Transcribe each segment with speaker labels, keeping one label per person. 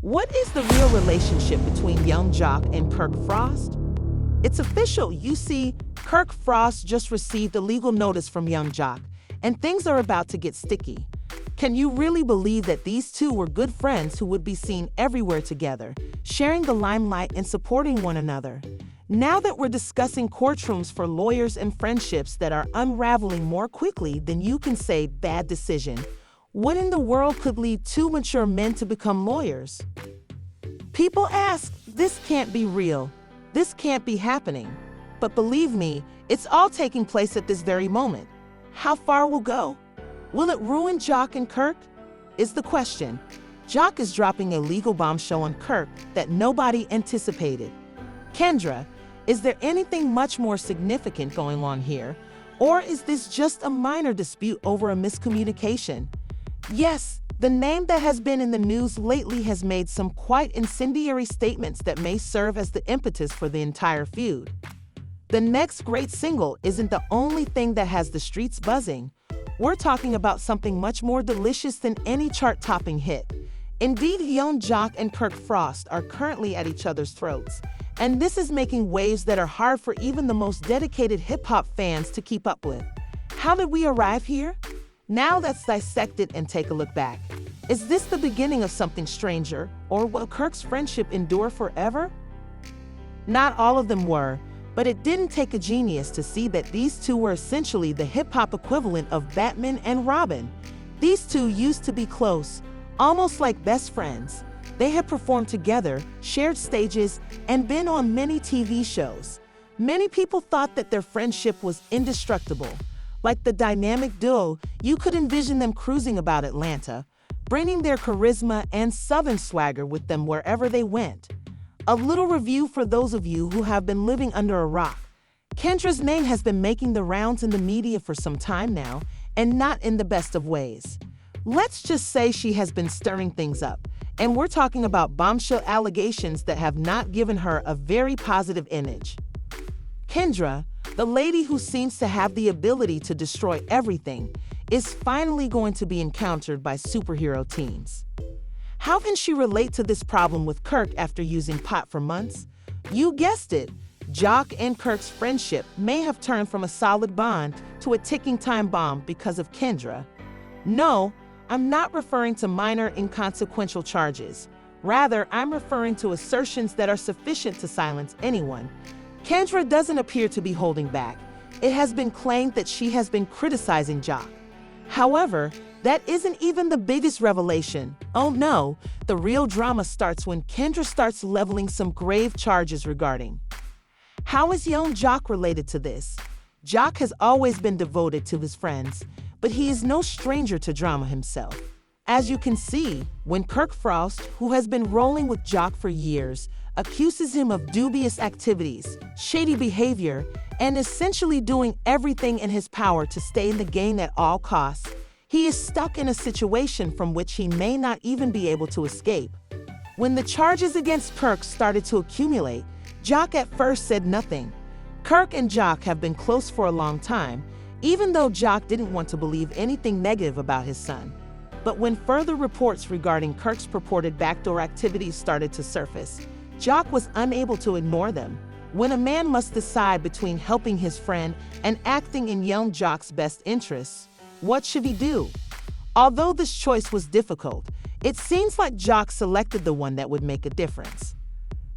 Speaker 1: What is the real relationship between young Jock and Kirk Frost? It's official. You see, Kirk Frost just received a legal notice from young Jock, and things are about to get sticky. Can you really believe that these two were good friends who would be seen everywhere together, sharing the limelight and supporting one another? Now that we're discussing courtrooms for lawyers and friendships that are unraveling more quickly than you can say bad decision, what in the world could lead two mature men to become lawyers? People ask, this can't be real. This can't be happening. But believe me, it's all taking place at this very moment. How far will go? Will it ruin Jock and Kirk? Is the question. Jock is dropping a legal bombshell on Kirk that nobody anticipated. Kendra, is there anything much more significant going on here? Or is this just a minor dispute over a miscommunication? Yes, the name that has been in the news lately has made some quite incendiary statements that may serve as the impetus for the entire feud. The next great single isn't the only thing that has the streets buzzing. We're talking about something much more delicious than any chart-topping hit. Indeed, young Jock and Kirk Frost are currently at each other's throats, and this is making waves that are hard for even the most dedicated hip-hop fans to keep up with. How did we arrive here? Now let's dissect it and take a look back. Is this the beginning of something stranger, or will Kirk's friendship endure forever? Not all of them were, but it didn't take a genius to see that these two were essentially the hip-hop equivalent of Batman and Robin. These two used to be close, almost like best friends. They had performed together, shared stages, and been on many TV shows. Many people thought that their friendship was indestructible. Like the dynamic duo, you could envision them cruising about Atlanta, bringing their charisma and southern swagger with them wherever they went. A little review for those of you who have been living under a rock. Kendra's name has been making the rounds in the media for some time now, and not in the best of ways. Let's just say she has been stirring things up, and we're talking about bombshell allegations that have not given her a very positive image. Kendra, the lady who seems to have the ability to destroy everything, is finally going to be encountered by superhero teams. How can she relate to this problem with Kirk after using pot for months? You guessed it, Jock and Kirk's friendship may have turned from a solid bond to a ticking time bomb because of Kendra. No, I'm not referring to minor inconsequential charges. Rather, I'm referring to assertions that are sufficient to silence anyone. Kendra doesn't appear to be holding back. It has been claimed that she has been criticizing Jock. However, that isn't even the biggest revelation. Oh no, the real drama starts when Kendra starts leveling some grave charges regarding. How is young Jock related to this? Jock has always been devoted to his friends, but he is no stranger to drama himself. As you can see, when Kirk Frost, who has been rolling with Jock for years, accuses him of dubious activities, shady behavior, and essentially doing everything in his power to stay in the game at all costs, he is stuck in a situation from which he may not even be able to escape. When the charges against Kirk started to accumulate, Jock at first said nothing. Kirk and Jock have been close for a long time, even though Jock didn't want to believe anything negative about his son. But when further reports regarding Kirk's purported backdoor activities started to surface, Jock was unable to ignore them. When a man must decide between helping his friend and acting in young Jock's best interests, what should he do? Although this choice was difficult, it seems like Jock selected the one that would make a difference.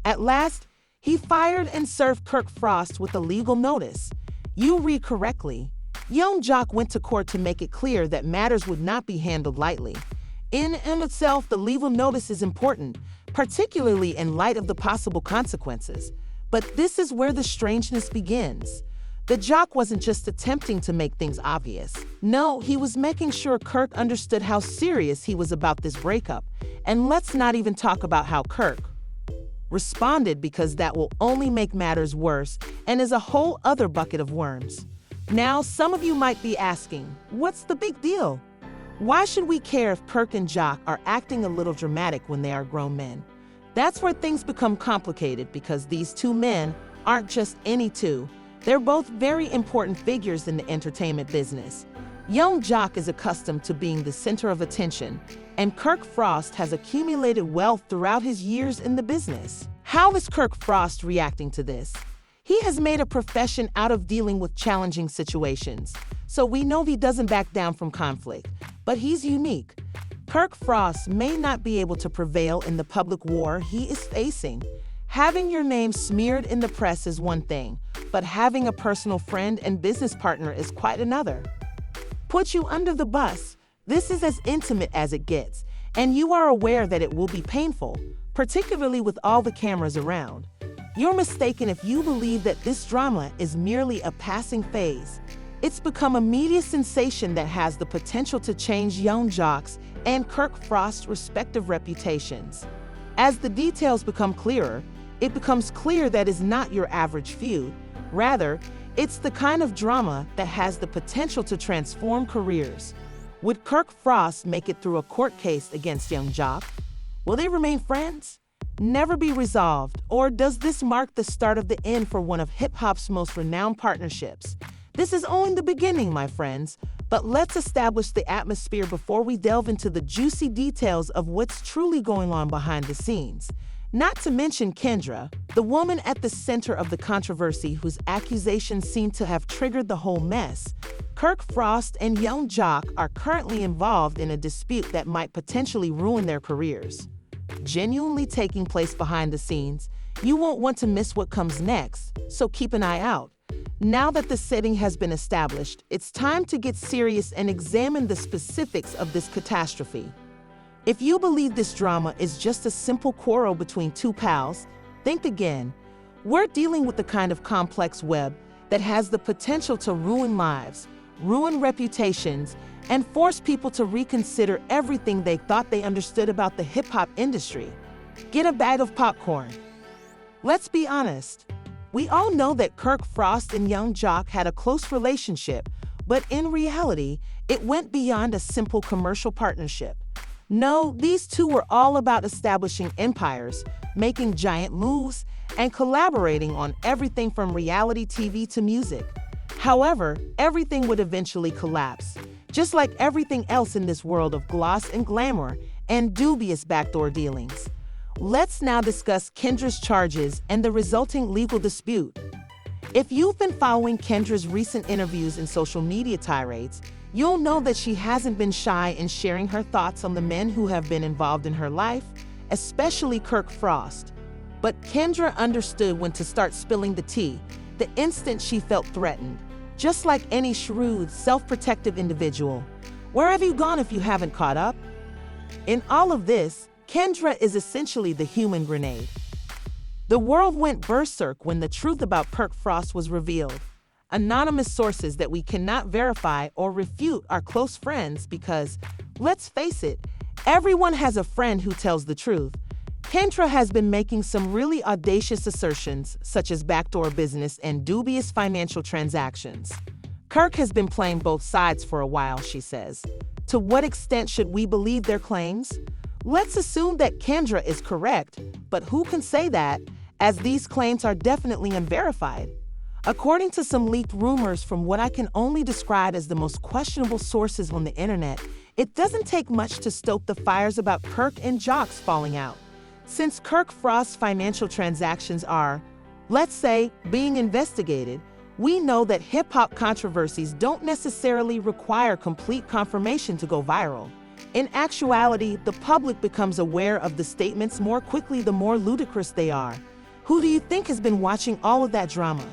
Speaker 1: At last, he fired and served Kirk Frost with a legal notice. You read correctly. Young Jock went to court to make it clear that matters would not be handled lightly. In itself, the legal notice is important, particularly in light of the possible consequences. But this is where the strangeness begins. The Jock wasn't just attempting to make things obvious. No, he was making sure Kirk understood how serious he was about this breakup. And let's not even talk about how Kirk responded, because that will only make matters worse and is a whole other bucket of worms. Now, some of you might be asking, what's the big deal? Why should we care if Kirk and Jock are acting a little dramatic when they are grown men? That's where things become complicated, because these two men aren't just any two. They're both very important figures in the entertainment business. Young Jock is accustomed to being the center of attention, and Kirk Frost has accumulated wealth throughout his years in the business. How is Kirk Frost reacting to this? He has made a profession out of dealing with challenging situations, so we know he doesn't back down from conflict, but he's unique. Kirk Frost may not be able to prevail in the public war he is facing. Having your name smeared in the press is one thing, but having a personal friend and business partner is quite another. Put you under the bus. This is as intimate as it gets, and you are aware that it will be painful, particularly with all the cameras around. You're mistaken if you believe that this drama is merely a passing phase. It's become a media sensation that has the potential to change Young Jock's and Kirk Frost's respective reputations. As the details become clearer, it becomes clear that it's not your average feud. Rather, it's the kind of drama that has the potential to transform careers. Would Kirk Frost make it through a court case against Young Jock? Will they remain friends? Never be resolved? Or does this mark the start of the end for one of hip-hop's most renowned partnerships? This is only the beginning, my friends, but let's establish the atmosphere before we delve into the juicy details of what's truly going on behind the scenes. Not to mention Kendra, the woman at the center of the controversy whose accusations seem to have triggered the whole mess. Kirk Frost and Young Jock are currently involved in a dispute that might potentially ruin their careers. Genuinely taking place behind the scenes, you won't want to miss what comes next, so keep an eye out. Now that the setting has been established, it's time to get serious and examine the specifics of this catastrophe. If you believe this drama is just a simple quarrel between two pals, think again. We're dealing with the kind of complex web that has the potential to ruin lives, ruin reputations, and force people to reconsider everything they thought they understood about the hip-hop industry. Get a bag of popcorn. Let's be honest. We all know that Kirk Frost and Young Jock had a close relationship, but in reality, it went beyond a simple commercial partnership. No, these two were all about establishing empires, making giant moves, and collaborating on everything from reality TV to music. However, everything would eventually collapse, just like everything else in this world of gloss and glamour and dubious backdoor dealings. Let's now discuss Kendra's charges and the resulting legal dispute. If you've been following Kendra's recent interviews and social media tirades, you'll know that she hasn't been shy in sharing her thoughts on the men who have been involved in her life, especially Kirk Frost. But Kendra understood when to start spilling the tea the instant she felt threatened, just like any shrewd, self-protective individual. Where have you gone if you haven't caught up? In all of this, Kendra is essentially the human grenade. The world went berserk when the truth about Kirk Frost was revealed. Anonymous sources that we cannot verify or refute are close friends because, let's face it, everyone has a friend who tells the truth. Kendra has been making some really audacious assertions, such as backdoor business and dubious financial transactions. Kirk has been playing both sides for a while, she says. To what extent should we believe their claims? Let's assume that Kendra is correct, but who can say that, as these claims are definitely unverified? According to some leaked rumors from what I can only describe as the most questionable sources on the internet, it doesn't take much to stoke the fires about Kirk and Jock's falling out. Since Kirk Frost's financial transactions are, let's say, being investigated, we know that hip-hop controversies don't necessarily require complete confirmation to go viral. In actuality, the public becomes aware of the statements more quickly the more ludicrous they are. Who do you think has been watching all of that drama?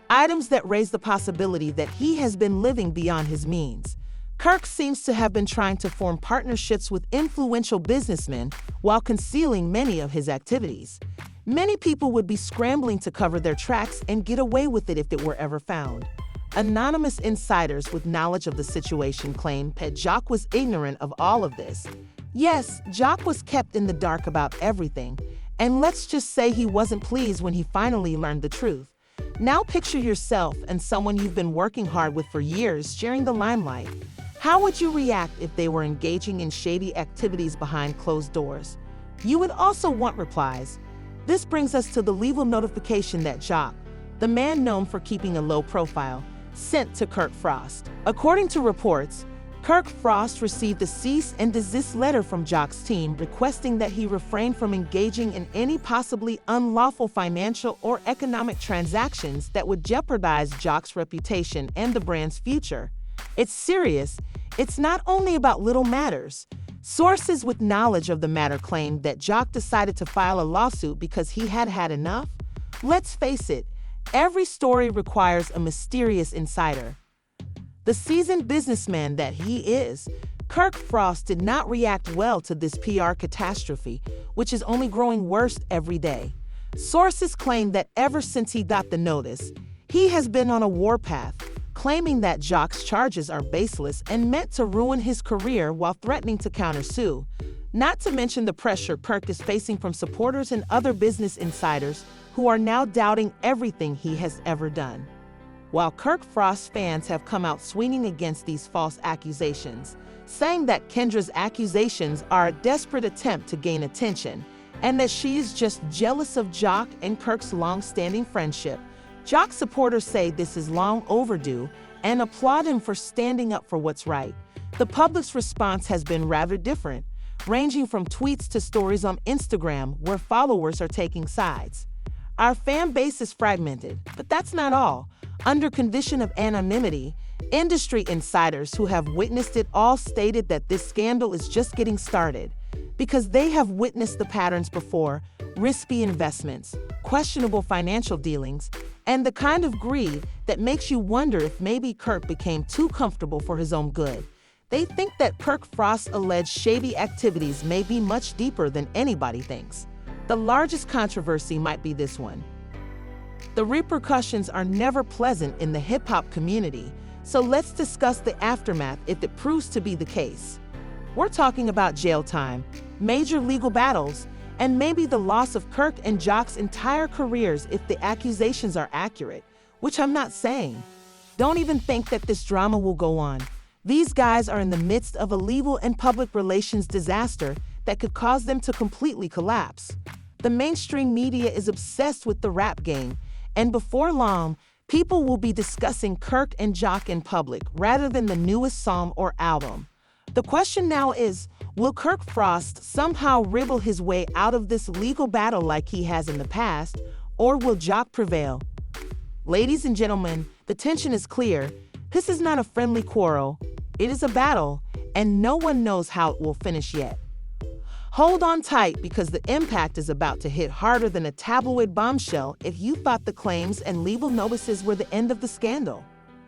Speaker 1: Items that raise the possibility that he has been living beyond his means. Kirk seems to have been trying to form partnerships with influential businessmen while concealing many of his activities. Many people would be scrambling to cover their tracks and get away with it if it were ever found. Anonymous insiders with knowledge of the situation claim that Jock was ignorant of all of this. Yes, Jock was kept in the dark about everything, and let's just say he wasn't pleased when he finally learned the truth. Now picture yourself and someone you've been working hard with for years sharing the limelight. How would you react if they were engaging in shady activities behind closed doors? You would also want replies. This brings us to the legal notification that Jock, the man known for keeping a low profile, sent to Kirk Frost. According to reports, Kirk Frost received a cease and desist letter from Jock's team requesting that he refrain from engaging in any possibly unlawful financial or economic transactions that would jeopardize Jock's reputation and the brand's future. It's serious. It's not only about little matters. Sources with knowledge of the matter claimed that Jock decided to file a lawsuit because he had had enough. Let's face it, every story requires a mysterious insider. The seasoned businessman that he is, Kirk Frost did not react well to this PR catastrophe, which is only growing worse every day. Sources claim that ever since he got the notice, he has been on a warpath, claiming that Jock's charges are baseless and meant to ruin his career while threatening to countersue. Not to mention the pressure Kirk is facing from supporters and other business insiders who are now doubting everything he has ever done. While Kirk Frost's fans have come out swinging against these false accusations, saying that Kendra's accusations are a desperate attempt to gain attention and that she is just jealous of Jock and Kirk's long-standing friendship, Jock supporters say this is long overdue and applaud him for standing up for what's right. The public's response has been rather different, ranging from tweets to stories on Instagram where followers are taking sides. Our fan base is fragmented, but that's not all. Under condition of anonymity, industry insiders who have witnessed it all stated that this scandal is just getting started because they have witnessed the patterns before: risky investments, questionable financial dealings, and the kind of greed that makes you wonder if maybe Kirk became too comfortable for his own good. They think that Kirk Frost's alleged shady activities may be much deeper than anybody thinks. The largest controversy might be this one. The repercussions are never pleasant in the hip-hop community, so let's discuss the aftermath if it proves to be the case. We're talking about jail time, major legal battles, and maybe the loss of Kirk and Jock's entire careers if the accusations are accurate, which I'm not saying. Don't even think that this drama will go on. These guys are in the midst of a legal and public relations disaster that could cause them to completely collapse. The mainstream media is obsessed with the rap game, and before long, people will be discussing Kirk and Jock in public rather than the newest song or album. The question now is, will Kirk Frost somehow wriggle his way out of this legal battle like he has in the past, or will Jock prevail? Ladies and gentlemen, the tension is clear. This is not a friendly quarrel. It is a battle, and no one knows how it will finish yet. Hold on tight because the impact is about to hit harder than a tabloid bombshell if you thought the claims and legal notices were the end of the scandal.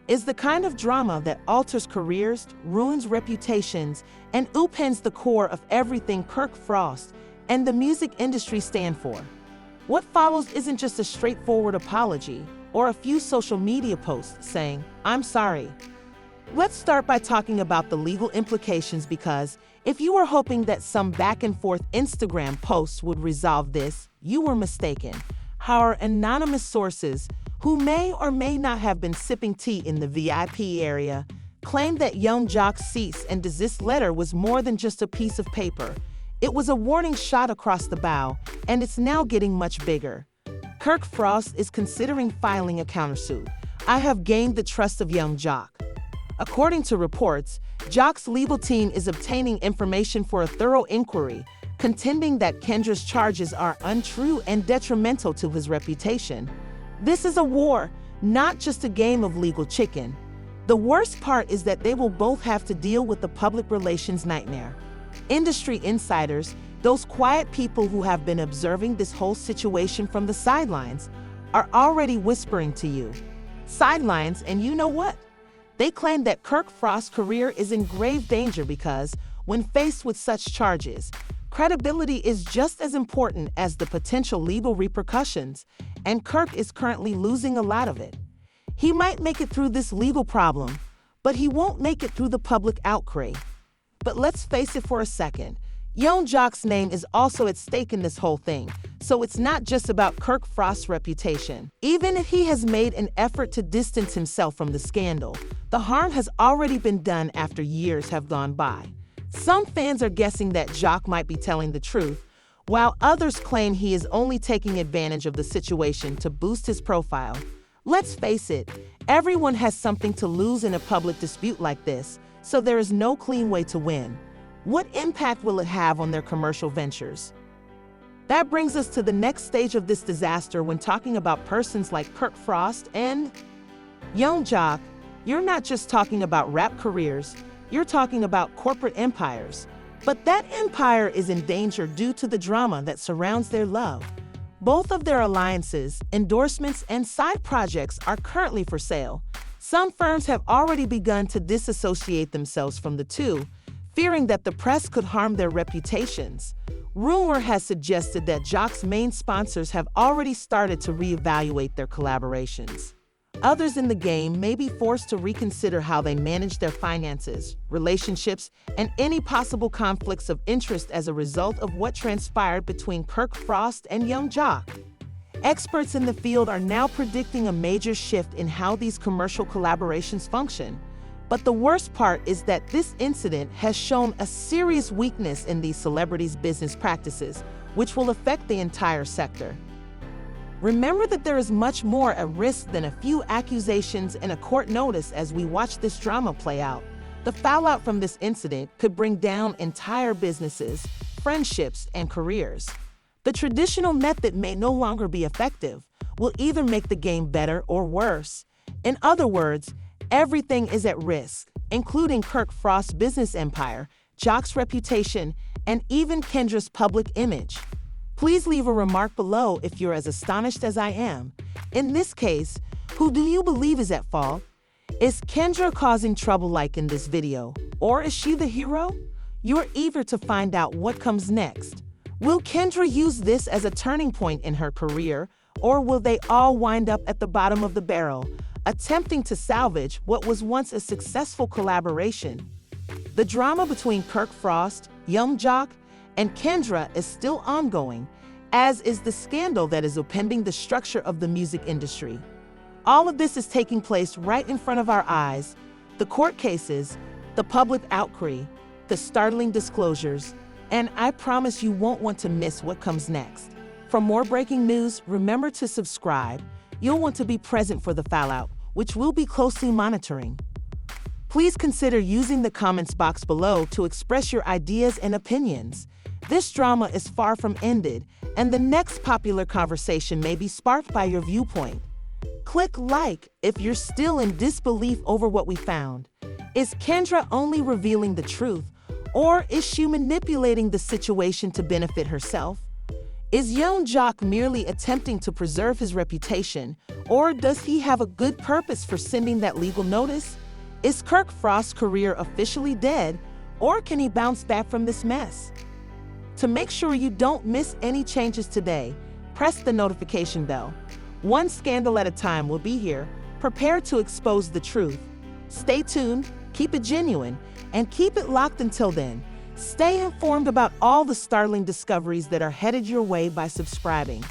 Speaker 1: It's the kind of drama that alters careers, ruins reputations, and upends the core of everything Kirk Frost and the music industry stand for. What follows isn't just a straightforward apology or a few social media posts saying, "I'm sorry." Let's start by talking about the legal implications because if you were hoping that some back-and-forth Instagram posts would resolve this, you were mistaken. Our anonymous sources, who may or may not have been sipping tea in the VIP area, claimed that young Jock's cease and desist letter was more than just a piece of paper. It was a warning shot across the bow, and it's now getting much bigger. Kirk Frost is considering filing a countersuit. I have gained the trust of young Jock. According to reports, Jock's legal team is obtaining information for a thorough inquiry, contending that Kendra's charges are untrue and detrimental to his reputation. This is a war, not just a game of legal chicken. The worst part is that they will both have to deal with the public relations nightmare. Industry insiders, those quiet people who have been observing this whole situation from the sidelines, are already whispering to you. Sidelines, and you know what? They claim that Kirk Frost's career is in grave danger because, when faced with such charges, credibility is just as important as the potential legal repercussions, and Kirk is currently losing a lot of it. He might make it through this legal problem, but he won't make it through the public outcry. But let's face it for a second. Young Jock's name is also at stake in this whole thing, so it's not just about Kirk Frost's reputation. Even if he has made an effort to distance himself from the scandal, the harm has already been done after years have gone by. Some fans are guessing that Jock might be telling the truth, while others claim he is only taking advantage of the situation to boost his profile. Let's face it, everyone has something to lose in a public dispute like this, so there is no clean way to win. What impact will it have on their commercial ventures? That brings us to the next stage of this disaster when talking about persons like Kirk Frost and Young Jock. You're not just talking about rap careers, you're talking about corporate empires. But that empire is in danger due to the drama that surrounds their love. Both of their alliances, endorsements, and side projects are currently for sale. Some firms have already begun to disassociate themselves from the two, fearing that the press could harm their reputations. Rumor has suggested that Jock's main sponsors have already started to reevaluate their collaborations. Others in the game may be forced to reconsider how they manage their finances, relationships, and any possible conflicts of interest as a result of what transpired between Kirk Frost and Young Jock. Experts in the field are now predicting a major shift in how these commercial collaborations function. But the worst part is that this incident has shown a serious weakness in these celebrities' business practices, which will affect the entire sector. Remember that there is much more at risk than a few accusations and a court notice as we watch this drama play out. The fallout from this incident could bring down entire businesses, friendships, and careers. The traditional method may no longer be effective, will either make the game better or worse. In other words, everything is at risk, including Kirk Frost's business empire, Jock's reputation, and even Kendra's public image. Please leave a remark below if you're as astonished as I am. In this case, who do you believe is at fault? Is Kendra causing trouble like in this video? Or is she the hero? You're eager to find out what comes next. Will Kendra use this as a turning point in her career, or will they all wind up at the bottom of the barrel, attempting to salvage what was once a successful collaboration? The drama between Kirk Frost, Young Jock, and Kendra is still ongoing, as is the scandal that is upending the structure of the music industry. All of this is taking place right in front of our eyes. The court cases, the public outcry, the startling disclosures, and I promise you won't want to miss what comes next. For more breaking news, remember to subscribe. You'll want to be present for the fallout, which we'll be closely monitoring. Please consider using the comments box below to express your ideas and opinions. This drama is far from ended, and the next popular conversation may be sparked by your viewpoint. Click like if you're still in disbelief over what we found. Is Kendra only revealing the truth, or is she manipulating the situation to benefit herself? Is Young Jock merely attempting to preserve his reputation, or does he have a good purpose for sending that legal notice? Is Kirk Frost's career officially dead, or can he bounce back from this mess? To make sure you don't miss any changes today, press the notification bell. One scandal at a time will be here, prepared to expose the truth. Stay tuned, keep it genuine, and keep it locked until then. Stay informed about all the startling discoveries that are headed your way by subscribing.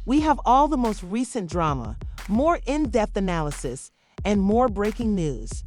Speaker 1: We have all the most recent drama, more in-depth analysis, and more breaking news.